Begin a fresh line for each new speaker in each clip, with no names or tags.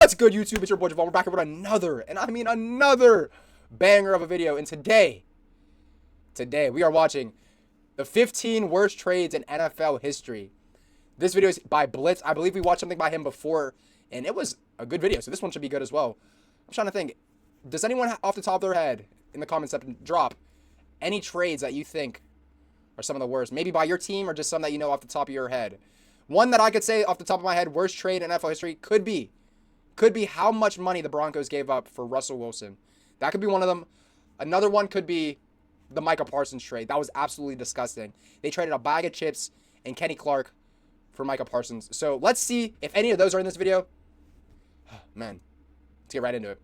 What's good, YouTube? It's your boy Javon. We're back here with another, and I mean another, banger of a video. And today we are watching the 15 worst trades in NFL history. This video is by Blitz. I believe we watched something by him before, and it was a good video, so this one should be good as well. I'm trying to think. Does anyone off the top of their head in the comments section drop any trades that you think are some of the worst? Maybe by your team or just some that you know off the top of your head. One that I could say off the top of my head, worst trade in NFL history, could be how much money the Broncos gave up for Russell Wilson. That could be one of them. Another one could be the Micah Parsons trade. That was absolutely disgusting. They traded a bag of chips and Kenny Clark for Micah Parsons. So let's see if any of those are in this video. Man, let's get right into it.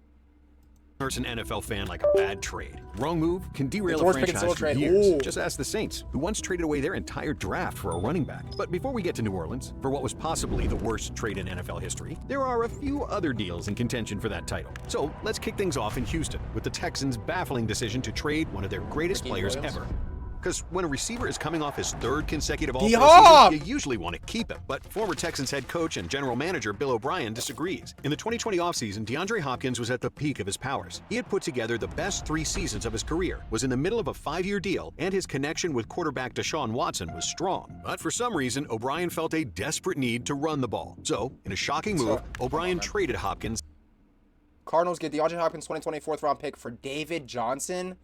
Hurts an NFL fan like a bad trade. Wrong move can derail a
Worst pick and
franchise
sell
for
trade.
years.
Ooh.
Just ask the Saints, who once traded away their entire draft for a running back. But before we get to New Orleans, for what was possibly the worst trade in NFL history, there are a few other deals in contention for that title. So let's kick things off in Houston with the Texans' baffling decision to trade one of their greatest players ever. Because when a receiver is coming off his third consecutive All-Pro season, you usually want to keep him. But former Texans head coach and general manager Bill O'Brien disagrees. In the 2020 offseason, DeAndre Hopkins was at the peak of his powers. He had put together the best 3 seasons of his career, was in the middle of a 5-year deal, and his connection with quarterback Deshaun Watson was strong. But for some reason, O'Brien felt a desperate need to run the ball. So, in a shocking move, O'Brien traded Hopkins.
Cardinals get DeAndre Hopkins 2020 4th-round pick for David Johnson.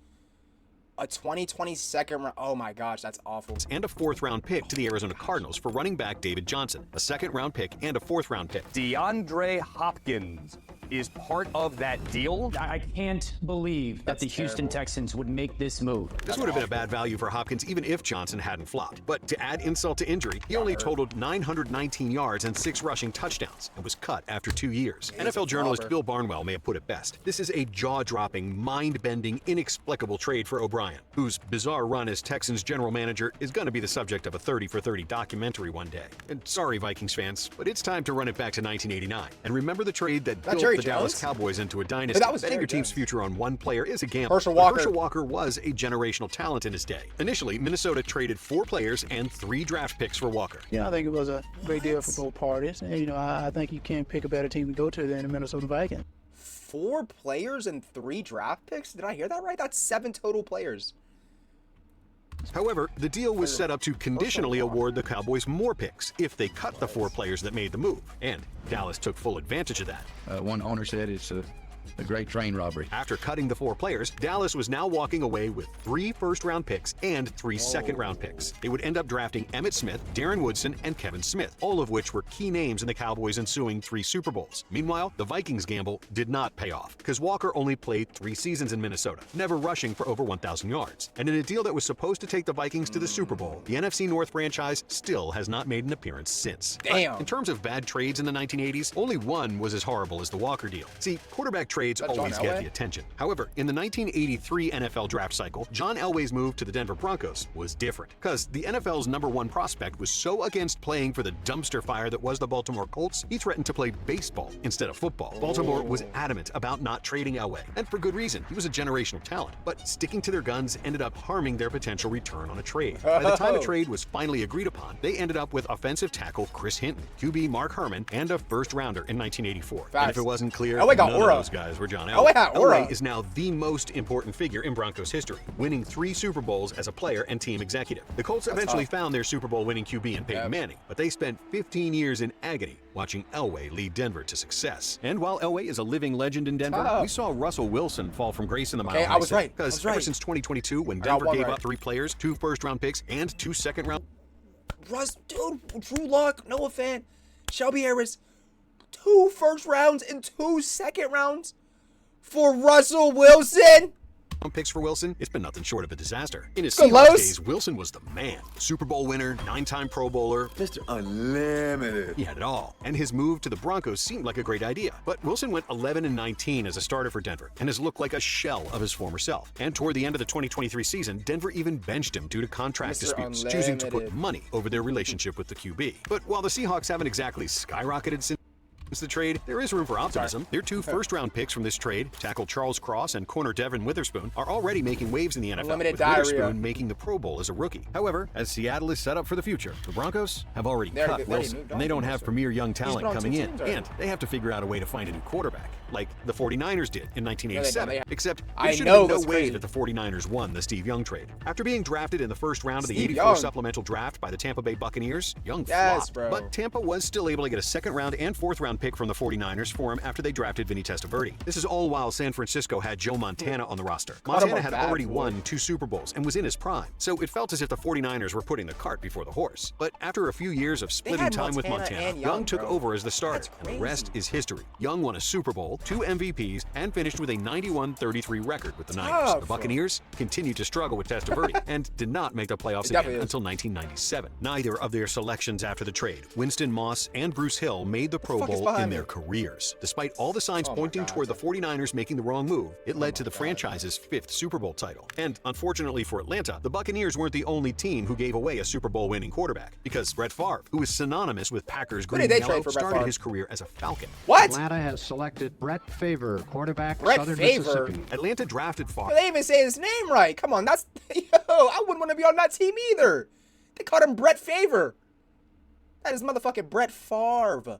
A 2020 second round. Oh my gosh, that's awful.
And a 4th-round pick to the Arizona Cardinals for running back David Johnson, a 2nd-round pick and a 4th-round pick.
DeAndre Hopkins is part of that deal.
I can't believe that the Houston Texans would make this move.
This would have been a bad value for Hopkins even if Johnson hadn't flopped. But to add insult to injury, he only totaled 919 yards and 6 rushing touchdowns and was cut after 2 years. NFL journalist Bill Barnwell may have put it best. This is a jaw-dropping, mind-bending, inexplicable trade for O'Brien, whose bizarre run as Texans general manager is going to be the subject of a 30 for 30 documentary one day. And sorry, Vikings fans, but it's time to run it back to 1989. And remember the trade that built the Dallas Cowboys into a dynasty. Betting your team's future on one player is a gamble.
Herschel Walker.
Herschel Walker was a generational talent in his day. Initially, Minnesota traded 4 players and 3 draft picks for Walker.
Yeah, I think it was a great deal for both parties. And, I think you can't pick a better team to go to than the Minnesota Vikings.
4 players and 3 draft picks? Did I hear that right? That's 7 total players.
However, the deal was set up to conditionally award the Cowboys more picks if they cut the 4 players that made the move. And Dallas took full advantage of that.
One owner said it's a great train robbery.
After cutting the 4 players, Dallas was now walking away with 3 first-round picks and 3 second-round picks. They would end up drafting Emmitt Smith, Darren Woodson, and Kevin Smith, all of which were key names in the Cowboys' ensuing 3 Super Bowls. Meanwhile, the Vikings' gamble did not pay off, because Walker only played 3 seasons in Minnesota, never rushing for over 1,000 yards. And in a deal that was supposed to take the Vikings to the Super Bowl, the NFC North franchise still has not made an appearance since.
Damn.
But in terms of bad trades in the 1980s, only one was as horrible as the Walker deal. See, quarterback trades always get the attention. However, in the 1983 NFL draft cycle, John Elway's move to the Denver Broncos was different, because the NFL's #1 prospect was so against playing for the dumpster fire that was the Baltimore Colts, he threatened to play baseball instead of football. Baltimore was adamant about not trading Elway, and for good reason. He was a generational talent, but sticking to their guns ended up harming their potential return on a trade. By the time a trade was finally agreed upon, they ended up with offensive tackle Chris Hinton, QB Mark Herman, and a first-rounder in 1984. And if it wasn't clear, none of those guys were John Elway. Elway is now the most important figure in Broncos history, winning 3 Super Bowls as a player and team executive. The Colts eventually found their Super Bowl winning QB in Peyton Manning, but they spent 15 years in agony watching Elway lead Denver to success. And while Elway is a living legend in Denver, we saw Russell Wilson fall from grace in the Mile High.
I was right.
Because ever since 2022, when Denver gave up 3 players, 2 first-round picks, and 2 second-round...
Dude, Drew Lock, Noah Fant, Shelby Harris, 2 first rounds and 2 second rounds for Russell Wilson.
Picks for Wilson, it's been nothing short of a disaster. In his
Good
Seahawks
Los.
days, Wilson was the man. Super Bowl winner, 9-time Pro Bowler.
Mr. Unlimited.
He had it all. And his move to the Broncos seemed like a great idea. But Wilson went 11-19 as a starter for Denver and has looked like a shell of his former self. And toward the end of the 2023 season, Denver even benched him due to contract disputes, choosing to put money over their relationship with the QB. But while the Seahawks haven't exactly skyrocketed since... The trade, there is room for optimism. Their 2 first-round picks from this trade, tackle Charles Cross and corner Devin Witherspoon, are already making waves in the NFL,
Unlimited
with
diarrhea.
Witherspoon making the Pro Bowl as a rookie. However, as Seattle is set up for the future, the Broncos have already cut Wilson, and they don't have premier young talent coming in, and they have to figure out a way to find a new quarterback, like the 49ers did in 1987, except there should have been no way that the 49ers won the Steve Young trade. After being drafted in the first round of the 84 supplemental draft by the Tampa Bay Buccaneers, Young flopped, but Tampa was still able to get a second-round and fourth-round pick from the 49ers for him after they drafted Vinny Testaverde. This is all while San Francisco had Joe Montana on the roster. Montana had already won 2 Super Bowls and was in his prime, so it felt as if the 49ers were putting the cart before the horse. But after a few years of splitting time with Montana, Young took over as the starter, and the rest is history. Young won a Super Bowl, 2 MVPs, and finished with a 91-33 record with the Niners. The Buccaneers continued to struggle with Testaverde and did not make the playoffs again until 1997. Neither of their selections after the trade, Winston Moss and Bruce Hill, made the Pro Bowl in their careers. Despite all the signs pointing toward the 49ers making the wrong move, it led to the franchise's 5th Super Bowl title. And unfortunately for Atlanta, the Buccaneers weren't the only team who gave away a Super Bowl winning quarterback, because Brett Favre, who is synonymous with Packers green and yellow, started his career as a Falcon.
What?
Atlanta has selected Brett Favre, quarterback,
Brett
Southern
Favre?
Mississippi.
Atlanta drafted Favre.
They didn't even say his name right. Come on, that's yo. I wouldn't want to be on that team either. They called him Brett Favre. That is motherfucking Brett Favre.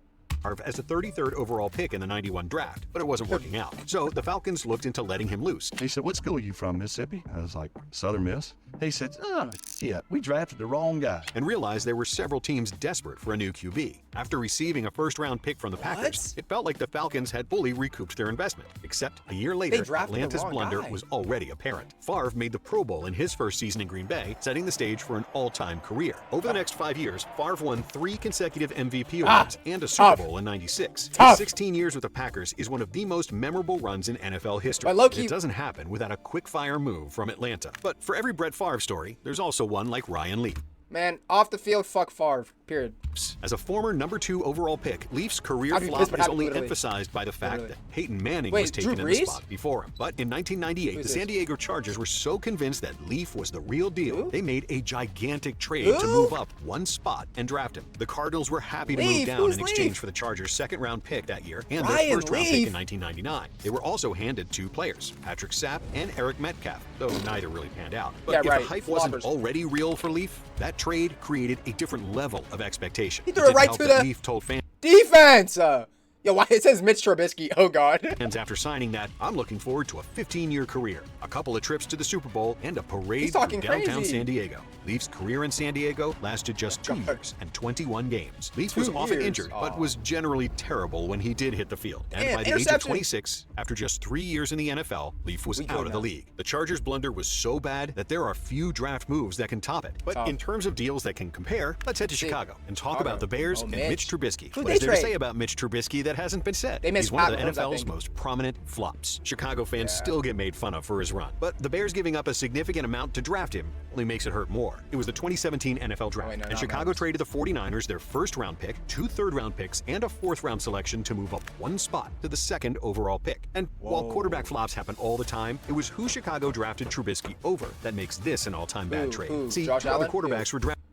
As the 33rd overall pick in the 91 draft, but it wasn't working out. So the Falcons looked into letting him loose.
He said, "What school are you from, Mississippi?" I was like, "Southern Miss." He said, "Oh, shit, we drafted the wrong guy."
And realized there were several teams desperate for a new QB. After receiving a first-round pick from the Packers, it felt like the Falcons had fully recouped their investment. Except a year later, Atlanta's blunder was already apparent. Favre made the Pro Bowl in his first season in Green Bay, setting the stage for an all-time career. Over the next 5 years, Favre won 3 consecutive MVP awards and a Super Bowl in '96. His 16 years with the Packers is one of the most memorable runs in NFL history. It doesn't happen without a quick-fire move from Atlanta. But for every Brett Favre story, there's also one like Ryan Leaf.
Man, off the field, fuck Favre. Period.
As a former number 2 overall pick, Leaf's career flop is only emphasized by the fact that Peyton Manning was taken in the spot before him. But in 1998, the San Diego Chargers were so convinced that Leaf was the real deal, they made a gigantic trade to move up 1 spot and draft him. The Cardinals were happy to move down in exchange for the Chargers' second-round pick that year and their first-round pick in 1999. They were also handed 2 players, Patrick Sapp and Eric Metcalf, though neither really panned out. But if the hype wasn't already real for Leaf, that trade created a different level of expectation.
He threw it right to the
Leaf told fans
defense. Yo, why it says Mitch Trubisky? Oh God.
And after signing that, I'm looking forward to a 15-year career, a couple of trips to the Super Bowl, and a parade through downtown San Diego. Leaf's career in San Diego lasted just 2 years and 21 games. Leaf was often injured, but was generally terrible when he did hit the field. And by the age of 26, after just 3 years in the NFL, Leaf was out of the league. The Chargers' blunder was so bad that there are few draft moves that can top it. But in terms of deals that can compare, let's head to Chicago and talk about the Bears and Mitch Trubisky. What is there to say about Mitch Trubisky that hasn't been said? He's one of the NFL's most prominent flops. Chicago fans still get made fun of for his run. But the Bears giving up a significant amount to draft him only makes it hurt more. It was the 2017 NFL Draft, and Chicago traded the 49ers their first-round pick, 2 third-round picks, and a 4th-round selection to move up 1 spot to the 2nd overall pick. And while quarterback flops happen all the time, it was who Chicago drafted Trubisky over that makes this an all-time bad trade. See,
Josh
other
Allen?
quarterbacks were drafted.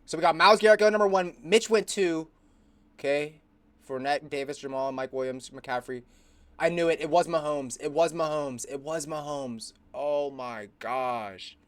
So we got Myles Garrett going number 1. Mitch went 2. Okay. Fournette, Davis, Jamal, Mike Williams, McCaffrey. I knew it. It was Mahomes. It was Mahomes. It was Mahomes. Oh my gosh.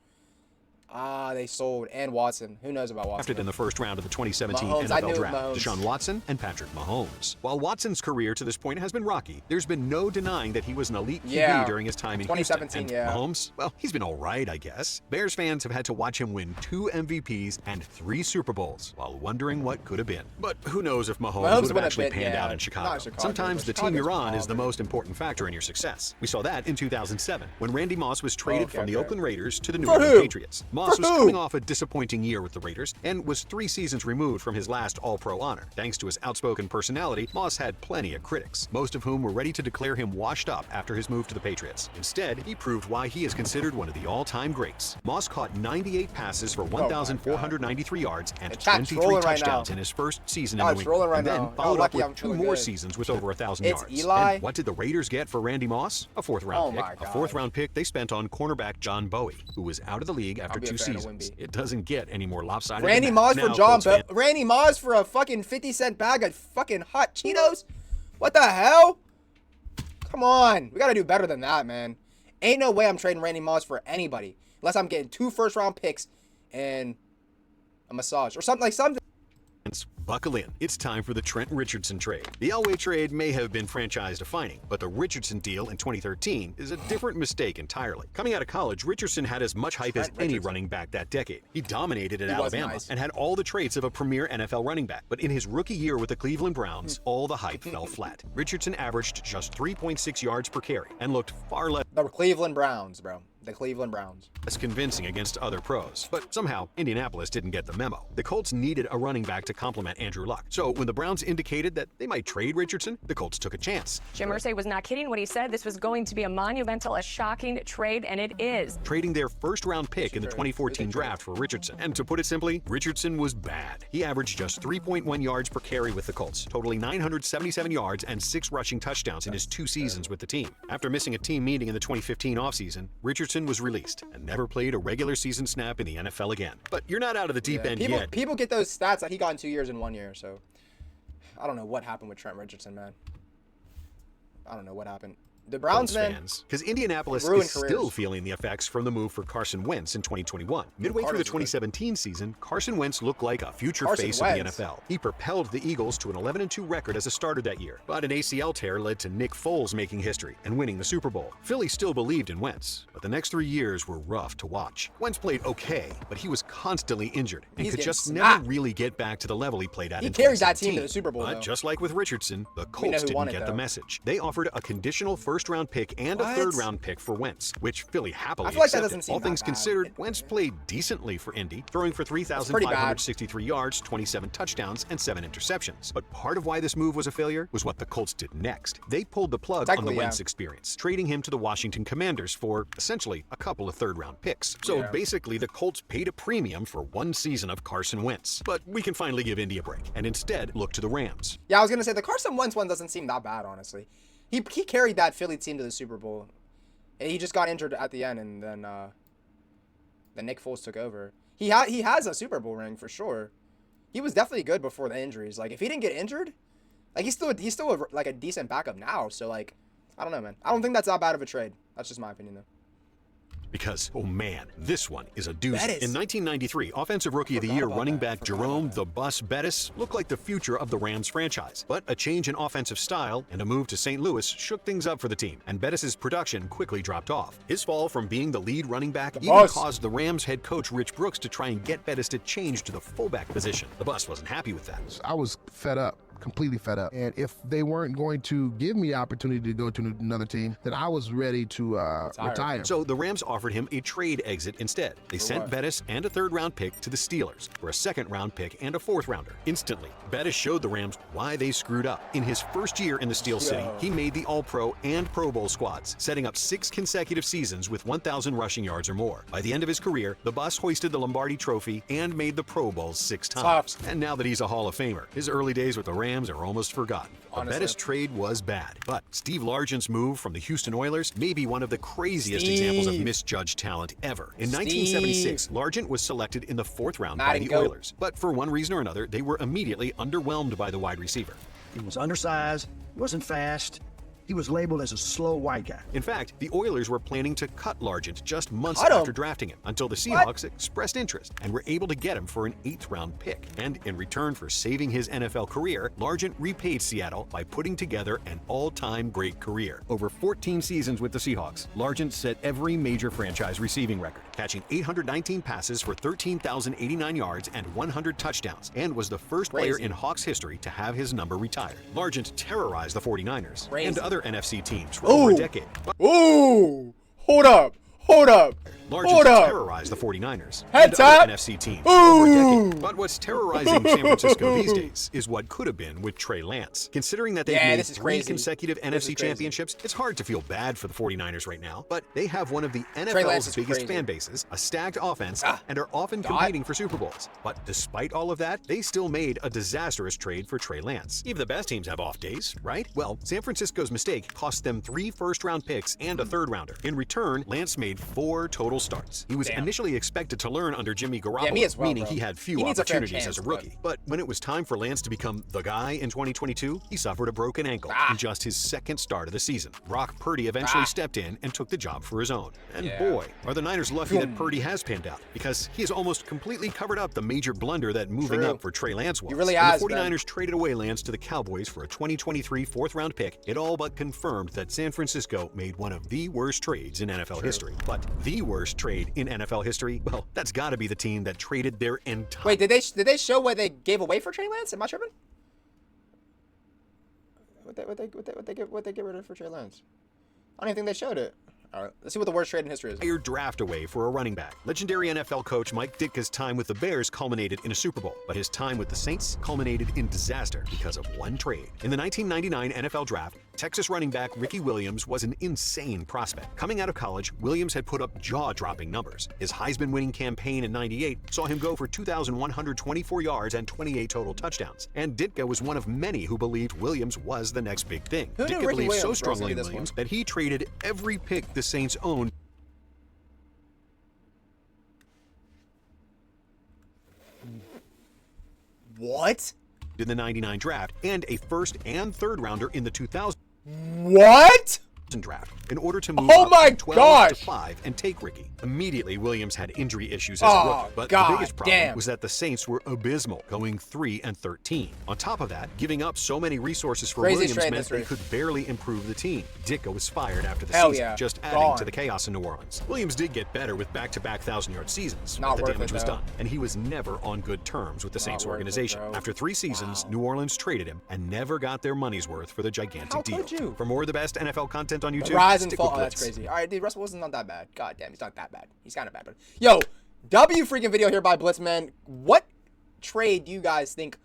They sold. And Watson. Who knows about Watson?
Drafted in the first round of the 2017 NFL Draft, Deshaun Watson and Patrick Mahomes. While Watson's career to this point has been rocky, there's been no denying that he was an elite QB during his time in
2017,
Houston. And Mahomes, well, he's been all right, I guess. Bears fans have had to watch him win 2 MVPs and 3 Super Bowls while wondering what could have been. But who knows if Mahomes would have actually panned out in Chicago. Sometimes the team you're on is the most important factor in your success. We saw that in 2007 when Randy Moss was traded from the Oakland Raiders to the New England Patriots. Moss was coming off a disappointing year with the Raiders and was 3 seasons removed from his last All-Pro honor. Thanks to his outspoken personality, Moss had plenty of critics, most of whom were ready to declare him washed up after his move to the Patriots. Instead, he proved why he is considered one of the all-time greats. Moss caught 98 passes for 1,493 yards and 23 touchdowns in his first season in New England, and then followed up with 2 more seasons with over 1,000 yards. And what did the Raiders get for Randy Moss? A 4th-round pick. A 4th-round pick they spent on cornerback John Bowie, who was out of the league after 2 seasons. It doesn't get any more lopsided.
Randy Moss for John Bowie. Randy Moss for a fucking 50-cent bag of fucking hot Cheetos? What the hell? Come on. We got to do better than that, man. Ain't no way I'm trading Randy Moss for anybody. Unless I'm getting 2 first-round picks and a massage. Or something like something.
Buckle in. It's time for the Trent Richardson trade. The Elway trade may have been franchise-defining, but the Richardson deal in 2013 is a different mistake entirely. Coming out of college, Richardson had as much hype as any running back that decade. He dominated at Alabama and had all the traits of a premier NFL running back. But in his rookie year with the Cleveland Browns, all the hype fell flat. Richardson averaged just 3.6 yards per carry and looked far less
The Cleveland Browns, bro. The Cleveland Browns.
convincing against other pros. But somehow, Indianapolis didn't get the memo. The Colts needed a running back to complement Andrew Luck. So when the Browns indicated that they might trade Richardson, the Colts took a chance.
Jim Irsay was not kidding when he said this was going to be a monumental, a shocking trade, and it is.
Trading their first-round pick in the 2014 draft for Richardson. And to put it simply, Richardson was bad. He averaged just 3.1 yards per carry with the Colts, totaling 977 yards and 6 rushing touchdowns in his 2 seasons with the team. After missing a team meeting in the 2015 offseason, Richardson was released and never played a regular season snap in the NFL again. But you're not out of the deep end yet.
People get those stats that he got in 2 years in 1 year, so I don't know what happened with Trent Richardson, man. I don't know what happened. The Browns, man,
because Indianapolis is still feeling the effects from the move for Carson Wentz in 2021. Midway through the 2017 season, Carson Wentz looked like a future face of the NFL. He propelled the Eagles to an 11-2 record as a starter that year, but an ACL tear led to Nick Foles making history and winning the Super Bowl. Philly still believed in Wentz, but the next 3 years were rough to watch. Wentz played okay, but he was constantly injured and could just never really get back to the level he played at in 2017. He carried that team to the
Super Bowl,
but just like with Richardson, the Colts didn't get the message. They offered a conditional first-round pick and a third-round pick for Wentz, which Philly happily accepted. All things considered, Wentz played decently for Indy, throwing for 3,563 yards, 27 touchdowns, and 7 interceptions. But part of why this move was a failure was what the Colts did next. They pulled the plug on the Wentz experience, trading him to the Washington Commanders for, essentially, a couple of third-round picks. So basically, the Colts paid a premium for 1 season of Carson Wentz. But we can finally give Indy a break, and instead look to the Rams.
Yeah, I was going to say, the Carson Wentz one doesn't seem that bad, honestly. He carried that Philly team to the Super Bowl. And he just got injured at the end, and then Nick Foles took over. He has a Super Bowl ring for sure. He was definitely good before the injuries. Like, if he didn't get injured, like he's still like a decent backup now. So like, I don't know, man. I don't think that's that bad of a trade. That's just my opinion, though.
Because, oh man, this one is a doozy. In 1993, Offensive Rookie of the Year running back Jerome "the Bus" Bettis looked like the future of the Rams franchise. But a change in offensive style and a move to St. Louis shook things up for the team, and Bettis' production quickly dropped off. His fall from being the lead running back even caused the Rams head coach Rich Brooks to try and get Bettis to change to the fullback position. The Bus wasn't happy with that.
I was fed up. Completely fed up. And if they weren't going to give me the opportunity to go to another team, then I was ready to retire.
So the Rams offered him a trade exit instead. They sent Bettis and a third-round pick to the Steelers for a second-round pick and a fourth-rounder. Instantly, Bettis showed the Rams why they screwed up. In his first year in the Steel City, he made the All-Pro and Pro Bowl squads, setting up 6 consecutive seasons with 1,000 rushing yards or more. By the end of his career, the Bus hoisted the Lombardi Trophy and made the Pro Bowls 6 times. And now that he's a Hall of Famer, his early days with the Rams are almost forgotten. The Bettis trade was bad, but Steve Largent's move from the Houston Oilers may be one of the craziest examples of misjudged talent ever. In 1976, Largent was selected in the 4th round by the Oilers, but for one reason or another, they were immediately underwhelmed by the wide receiver.
He was undersized, he wasn't fast, he was labeled as a slow white guy.
In fact, the Oilers were planning to cut Largent just months after drafting him, until the Seahawks expressed interest and were able to get him for an 8th-round pick. And in return for saving his NFL career, Largent repaid Seattle by putting together an all-time great career. Over 14 seasons with the Seahawks, Largent set every major franchise receiving record, catching 819 passes for 13,089 yards and 100 touchdowns, and was the first player in Hawks history to have his number retired. Largent terrorized the 49ers and other NFC teams for over a decade.
Ooh! Hold up!
Largent terrorized the 49ers and other NFC teams for over a decade. But what's terrorizing San Francisco these days is what could have been with Trey Lance. Considering that they've made 3 consecutive NFC championships, it's hard to feel bad for the 49ers right now, but they have one of the NFL's biggest fan bases, a stacked offense, and are often competing for Super Bowls. But despite all of that, they still made a disastrous trade for Trey Lance. Even the best teams have off days, right? Well, San Francisco's mistake cost them 3 first-round picks and a third-rounder. In return, Lance made 4 total terrible starts. He was initially expected to learn under Jimmy Garoppolo,
me as well,
meaning
bro.
he had few
He needs a fair
opportunities
chance,
as a rookie. But when it was time for Lance to become the guy in 2022, he suffered a broken ankle in just his second start of the season. Brock Purdy eventually stepped in and took the job for his own. And boy, are the Niners lucky that Purdy has panned out, because he has almost completely covered up the major blunder that moving up for Trey Lance was.
He really
When
has,
the 49ers
man.
traded away Lance to the Cowboys for a 2023 fourth-round pick, it all but confirmed that San Francisco made one of the worst trades in NFL history. But the worst trade in NFL history, well, that's got to be the team that traded their entire...
Wait, did they show what they gave away for Trey Lance? Am I tripping? What they get rid of for Trey Lance? I don't even think they showed it. All right, let's see what the worst trade in history is.
Entire draft away for a running back. Legendary NFL coach Mike Ditka's time with the Bears culminated in a Super Bowl, but his time with the Saints culminated in disaster because of one trade. In the 1999 NFL Draft, Texas running back Ricky Williams was an insane prospect. Coming out of college, Williams had put up jaw-dropping numbers. His Heisman-winning campaign in '98 saw him go for 2,124 yards and 28 total touchdowns. And Ditka was one of many who believed Williams was the next big thing.
Who knew
Ditka
Ricky
believed so
Williams, bro, was gonna
strongly
be
in
this
Williams
one?
that he traded every pick the Saints owned
What?
in the '99 draft and a first and third rounder in the 2000
What?
draft in order to move
Oh
up
my
from 12
gosh.
to 5 and take Ricky. Immediately, Williams had injury issues as a
Oh,
rookie, but
God
the biggest problem
damn.
was that the Saints were abysmal, going 3-13. On top of that, giving up so many resources for
Craziest
Williams
trade in
meant they
history.
could barely improve the team. Ditka was fired after the
Hell
season,
yeah.
just adding
Gone.
to the chaos in New Orleans. Williams did get better with back-to-back 1,000-yard seasons,
Not
but the
worth
damage
it,
was
though.
done, and he was never on good terms with the Saints
worth it,
organization.
bro.
After 3 seasons, New Orleans traded him and never got their money's worth for the gigantic
How
deal.
could you?
For more of the best NFL content on YouTube,
Rise and
stick
fall.
with
Oh, that's
Blitz.
crazy. All right, dude, Russell Wilson's not that bad. God damn, he's not that bad. He's kind of bad, but yo, W freaking video here by Blitzman. What trade do you guys think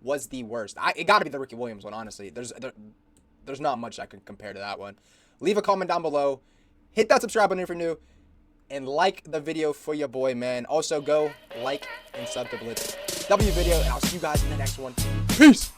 was the worst? It got to be the Ricky Williams one, honestly. There's not much I can compare to that one. Leave a comment down below. Hit that subscribe button if you're new, and like the video for your boy, man. Also, go like and sub to Blitz W video, and I'll see you guys in the next one. Peace.